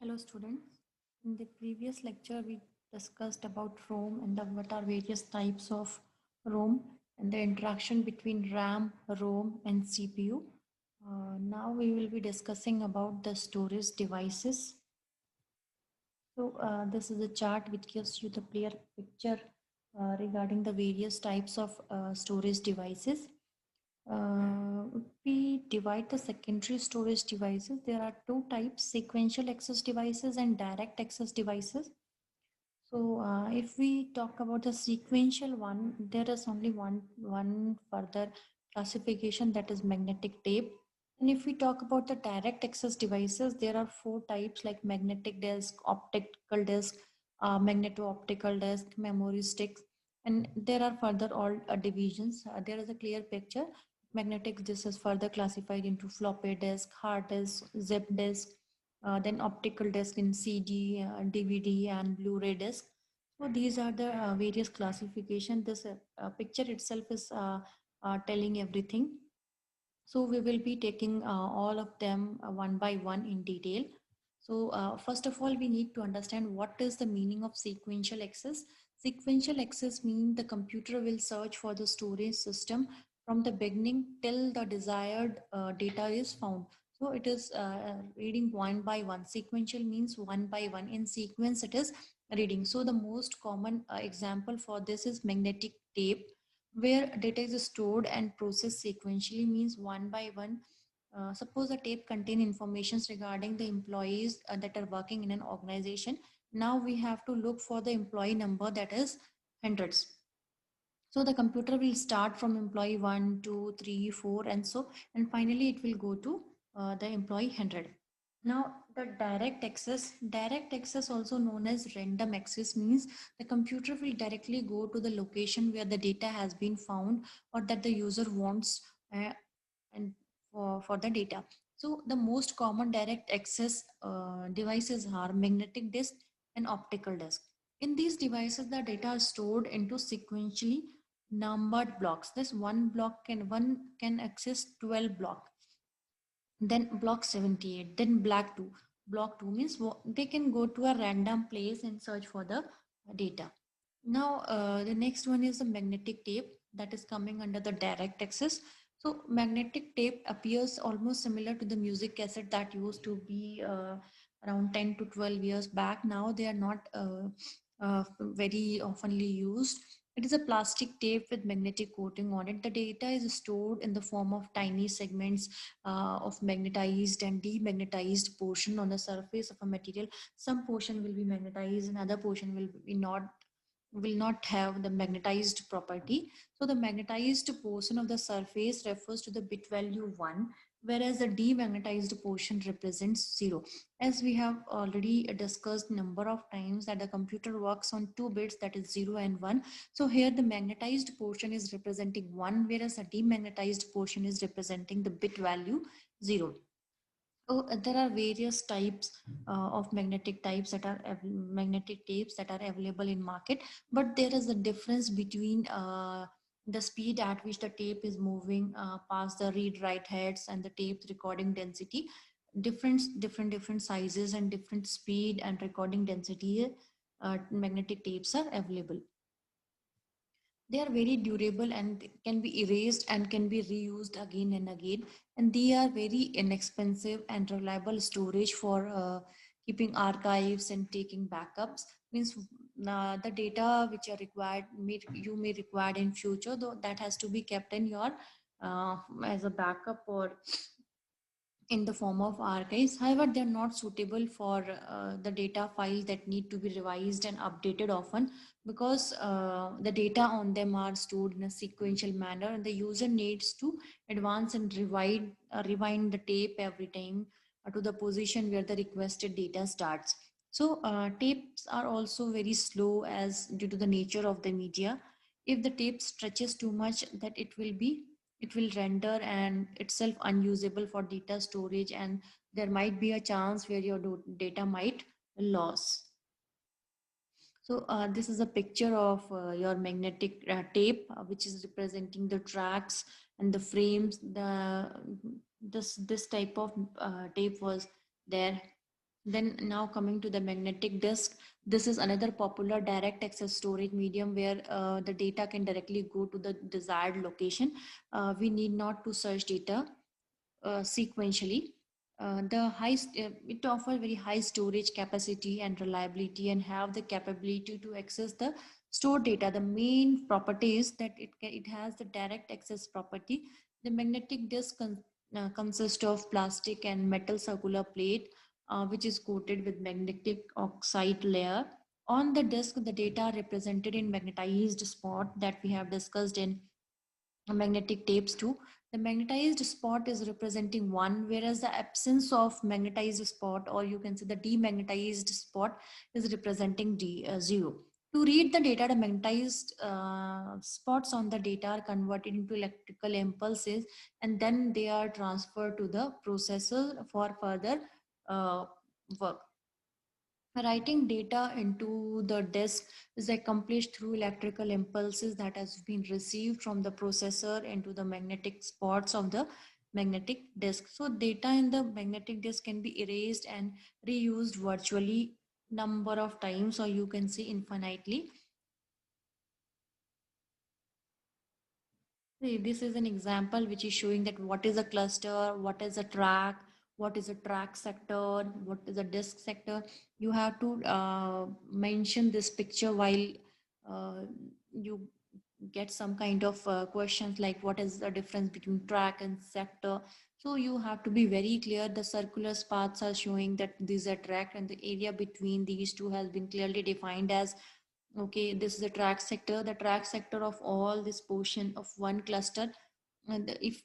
Hello students. In the previous lecture we discussed about ROM and what are various types of ROM and the interaction between RAM, ROM and CPU. Now we will be discussing about the storage devices. So this is a chart which gives you the clear picture regarding the various types of storage devices. We divide the secondary storage devices. There are two types: sequential access devices and direct access devices. So if we talk about the sequential one, there is only one further classification, that is magnetic tape. And if we talk about the direct access devices, there are four types like magnetic disk, optical disk, magneto-optical disk, memory sticks, and there are further all divisions. There is a clear picture. Magnetic disk is further classified into floppy disk, hard disk, zip disk, then optical disc in CD, DVD, and Blu-ray disc. So these are the various classification. This picture itself is telling everything. So we will be taking all of them one by one in detail. So first of all, we need to understand what is the meaning of sequential access. Sequential access means the computer will search for the storage system from the beginning till the desired data is found. So it is reading one by one. Sequential means one by one. In sequence, it is reading. So the most common example for this is magnetic tape, where data is stored and processed sequentially, means one by one. Suppose a tape contain informations regarding the employees that are working in an organization. Now we have to look for the employee number, that is hundreds. So the computer will start from employee 1, 2, 3, 4, and so, and finally it will go to the employee 100. Now, the direct access, also known as random access, means the computer will directly go to the location where the data has been found or that the user wants and for the data. So, the most common direct access devices are magnetic disk and optical disk. In these devices, the data is stored into sequentially numbered blocks. This one can access 12 blocks, then block 78, then block 2 means they can go to a random place and search for the data. Now the next one is the magnetic tape, that is coming under the direct access. So magnetic tape appears almost similar to the music cassette that used to be around 10 to 12 years back. Now they are not very oftenly used. It is a plastic tape with magnetic coating on it. The data is stored in the form of tiny segments of magnetized and demagnetized portion on the surface of a material. Some portion will be magnetized and other portion will not have the magnetized property. So the magnetized portion of the surface refers to the bit value 1, whereas the demagnetized portion represents 0. As we have already discussed number of times that the computer works on two bits, that is 0 and 1. So here the magnetized portion is representing 1, whereas the demagnetized portion is representing the bit value 0. Oh, there are various types of magnetic types that are magnetic tapes that are available in market, but there is a difference between the speed at which the tape is moving past the read write heads and the tape recording density. Different sizes and different speed and recording density magnetic tapes are available. They are very durable and can be erased and can be reused again and again, and they are very inexpensive and reliable storage for keeping archives and taking backups. Means the data which are required, you may require in future, though that has to be kept in your as a backup or in the form of archives. However, they're not suitable for the data files that need to be revised and updated often, because the data on them are stored in a sequential manner and the user needs to advance and rewind the tape every time to the position where the requested data starts. So tapes are also very slow as due to the nature of the media. If the tape stretches too much, that it will render and itself unusable for data storage, and there might be a chance where your data might loss. So this is a picture of your magnetic tape which is representing the tracks and the frames. The this type of tape was there. Then now coming to the magnetic disk, this is another popular direct access storage medium where the data can directly go to the desired location. We need not to search data sequentially. It offers very high storage capacity and reliability and have the capability to access the stored data. The main property is that it has the direct access property. The magnetic disk consists of plastic and metal circular plate which is coated with magnetic oxide layer. On the disk, the data are represented in magnetized spot that we have discussed in magnetic tapes too. The magnetized spot is representing one, whereas the absence of magnetized spot, or you can say the demagnetized spot, is representing zero. To read the data, the magnetized spots on the data are converted into electrical impulses and then they are transferred to the processor for further uh, work. Writing data into the disk is accomplished through electrical impulses that has been received from the processor into the magnetic spots of the magnetic disk. So data in the magnetic disk can be erased and reused virtually number of times, or you can say infinitely. This is an example which is showing that what is a cluster, what is a track, what is a track sector, what is a disk sector. You have to mention this picture while uh, you get some kind of questions like what is the difference between track and sector. So you have to be very clear. The circular paths are showing that these are track and the area between these two has been clearly defined as okay, this is the track sector. The track sector of all this portion of one cluster. And if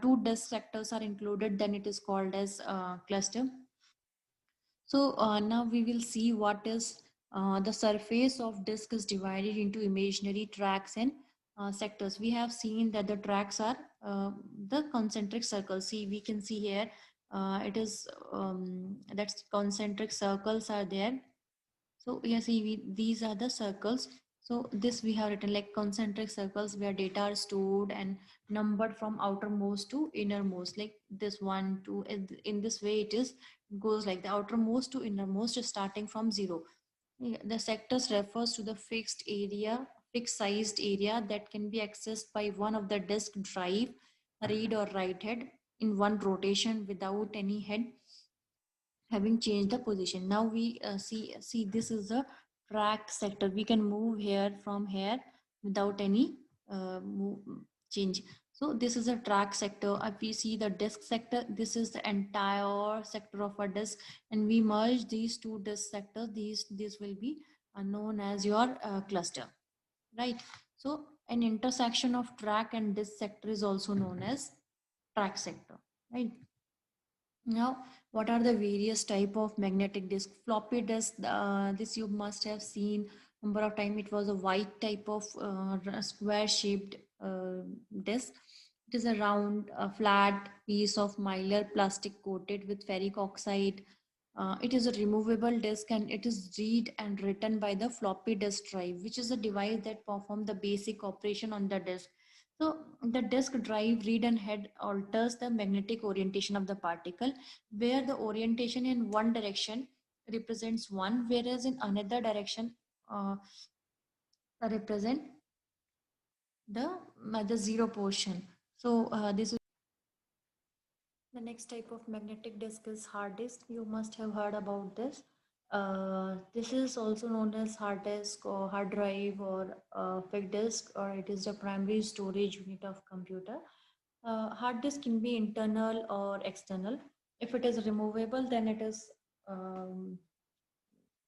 two disk sectors are included, then it is called as cluster. So now we will see what is the surface of disk is divided into imaginary tracks and sectors. We have seen that the tracks are the concentric circles. See, we can see here it is that concentric circles are there. So yeah, see, these are the circles. So this we have written like concentric circles where data are stored and numbered from outermost to innermost, like this one, two. In this way, it is goes like the outermost to innermost is starting from zero. Yeah, the sectors refers to the fixed area, fixed sized area that can be accessed by one of the disk drive, read or write head in one rotation without any head having changed the position. Now we see this is the track sector. We can move here from here without any move, change. So this is a track sector. If we see the disk sector, this is the entire sector of a disk, and we merge these two disk sectors. These will be known as your cluster, right? So an intersection of track and disk sector is also known as track sector, right? Now, what are the various type of magnetic disk? Floppy disk, this you must have seen number of time. It was a white type of square shaped disk. It is a round, flat piece of mylar plastic coated with ferric oxide. It is a removable disk and it is read and written by the floppy disk drive, which is a device that performs the basic operation on the disk. So the disk drive read and head alters the magnetic orientation of the particle, where the orientation in one direction represents one, whereas in another direction represent the zero portion. So this is the next type of magnetic disk is hard disk. You must have heard about this. This is also known as hard disk or hard drive or fixed disk, or it is the primary storage unit of computer. Hard disk can be internal or external. If it is removable, then um,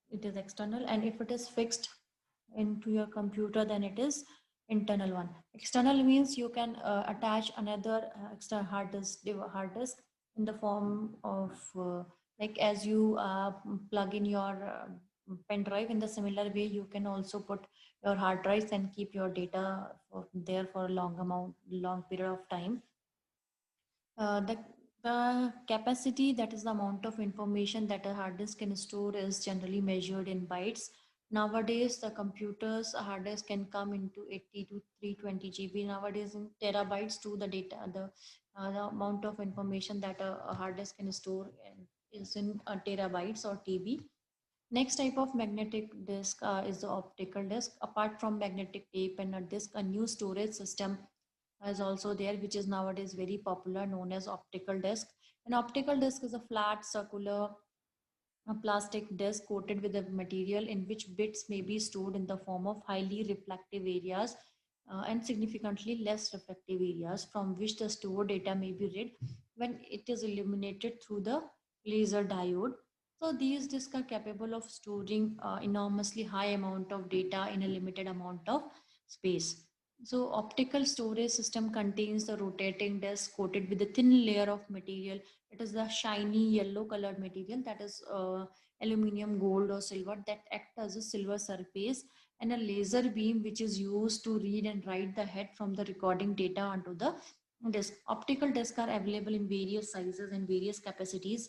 it is external, and if it is fixed into your computer, then it is internal one. External means you can attach another extra hard disk in the form of like as you plug in your pen drive. In the similar way, you can also put your hard drives and keep your data there for a long period of time. The capacity, that is the amount of information that a hard disk can store, is generally measured in bytes. Nowadays, the computers hard disk can come into 80 to 320 GB. Nowadays, in terabytes to the data, the amount of information that a hard disk can store. is in terabytes or TB. Next type of magnetic disk is the optical disk. Apart from magnetic tape and a disk, a new storage system is also there, which is nowadays very popular, known as optical disk. An optical disk is a flat, circular, a plastic disk coated with a material in which bits may be stored in the form of highly reflective areas and significantly less reflective areas from which the stored data may be read when it is illuminated through the laser diode. So these disks are capable of storing enormously high amount of data in a limited amount of space. So optical storage system contains the rotating disk coated with a thin layer of material. It is the shiny yellow colored material, that is aluminum, gold or silver, that act as a silver surface, and a laser beam which is used to read and write the head from the recording data onto the disk. Optical discs are available in various sizes and various capacities.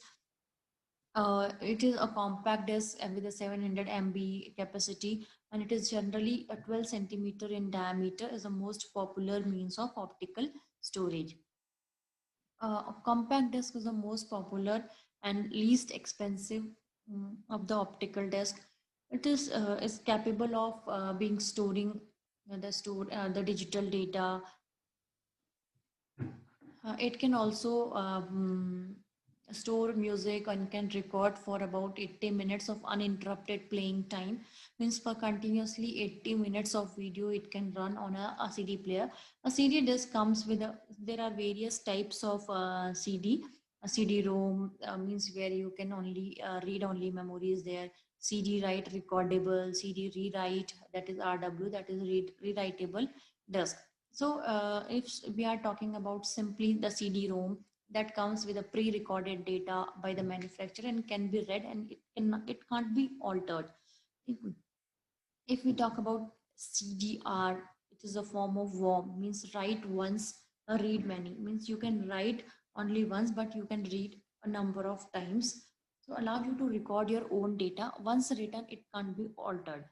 It is a compact disc with a 700 MB capacity, and it is generally a 12 centimeter in diameter, is the most popular means of optical storage. A compact disc is the most popular and least expensive of the optical disc. It is capable of being storing the digital data. It can also store music and can record for about 80 minutes of uninterrupted playing time. Means for continuously 80 minutes of video, it can run on a CD player. A CD disc comes with there are various types of CD. A CD-ROM means where you can only read only memories there. CD write recordable, CD rewrite, that is RW, that is rewritable disk. So if we are talking about simply the CD-ROM, that comes with a pre-recorded data by the manufacturer and can be read, and it can't be altered. If we talk about CDR, it is a form of WORM, means write once, read many. Means you can write only once, but you can read a number of times. So allow you to record your own data. Once written, it can't be altered.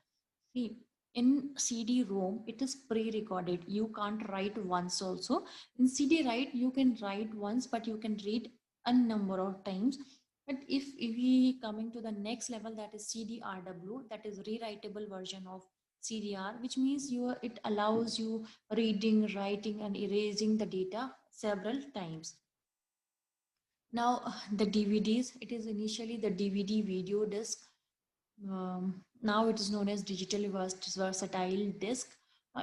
See, in CD-ROM, it is pre-recorded. You can't write once also. In CD-write, you can write once, but you can read a number of times. But if we coming to the next level, that is CD-RW, that is rewritable version of CDR, which means it allows you reading, writing, and erasing the data several times. Now the DVDs, it is initially the DVD video disc. Now it is known as digital versatile disk.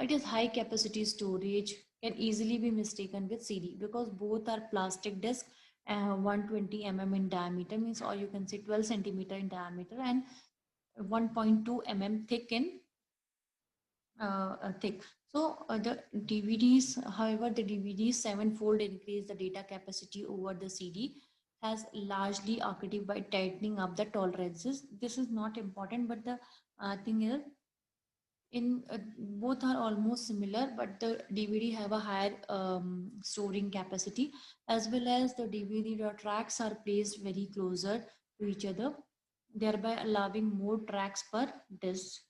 It is high capacity storage, can easily be mistaken with CD because both are plastic disk, 120 in diameter, means, or you can say 12 centimeter in diameter, and 1.2 thick in thick. So the DVDs, however, the DVDs sevenfold increase the data capacity over the CD, has largely occurred by tightening up the tolerances. This is not important, but the thing is, in both are almost similar, but the DVD have a higher storing capacity, as well as the DVD tracks are placed very closer to each other, thereby allowing more tracks per disc.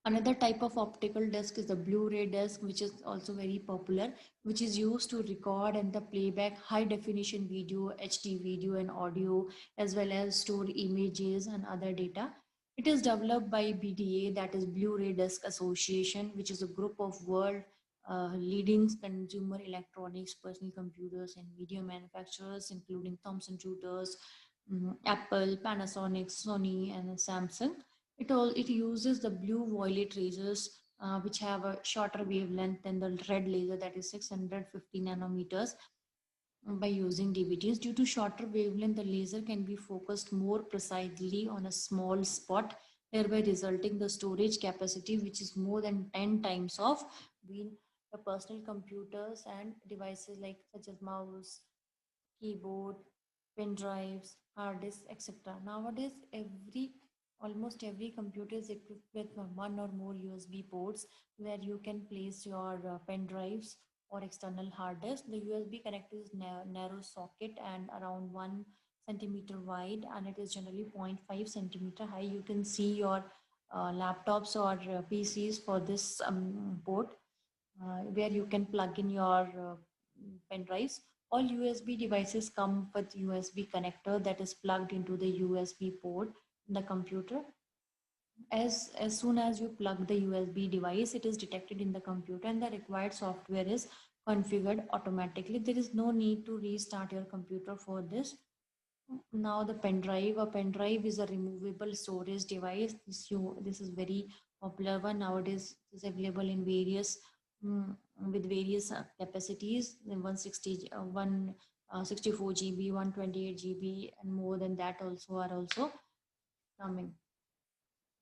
Another type of optical disc is the Blu-ray disc, which is also very popular, which is used to record and the playback high definition video, HD video and audio, as well as store images and other data. It is developed by BDA, that is Blu-ray Disc Association, which is a group of world leading consumer electronics, personal computers, and video manufacturers, including Thomson Reuters, Apple, Panasonic, Sony, and Samsung. It uses the blue violet lasers, which have a shorter wavelength than the red laser, that is 650 nanometers. By using DVDs, due to shorter wavelength, the laser can be focused more precisely on a small spot, thereby resulting the storage capacity which is more than 10 times of being the personal computers and devices like such as mouse, keyboard, pen drives, hard disks, etc. Nowadays, almost every computer is equipped with one or more USB ports where you can place your pen drives or external hard disk. The USB connector is narrow socket and around 1 centimeter wide, and it is generally 0.5 centimeter high. You can see your laptops or PCs for this port, where you can plug in your pen drives. All USB devices come with USB connector that is plugged into the USB port in the computer. As soon as you plug the USB device, it is detected in the computer and the required software is configured automatically. There is no need to restart your computer for this. Now the pen drive. A pen drive is a removable storage device. This is very popular one nowadays. It is available in various with various capacities. 160, 164 GB, 128 GB, and more than that also are also coming.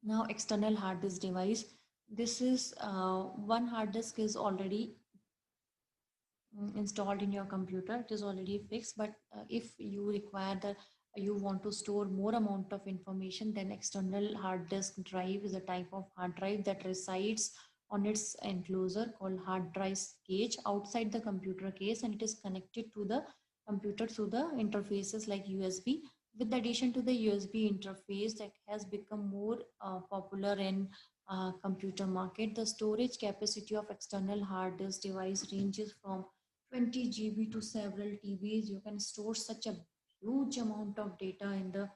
Now external hard disk device. This is one hard disk is already installed in your computer. It is already fixed, but if you require the you want to store more amount of information, then external hard disk drive is a type of hard drive that resides on its enclosure called hard drive cage outside the computer case, and it is connected to the computer through the interfaces like USB. With the addition to the USB interface that has become more popular in computer market, the storage capacity of external hard disk device ranges from 20 GB to several TBs. You can store such a huge amount of data in the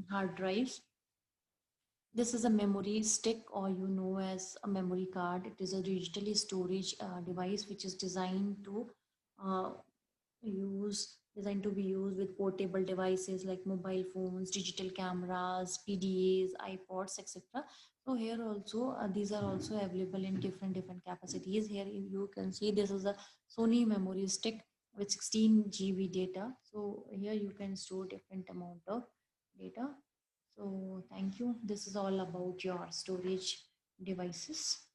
hard drives. This is a memory stick, or you know as a memory card. It is a digitally storage device which is uh, designed to be used with portable devices like mobile phones, digital cameras, PDAs, iPods, etc. So here also these are also available in different capacities. Here you can see this is a Sony memory stick with 16 GB data. So here you can store different amount of data. So thank you. This is all about your storage devices.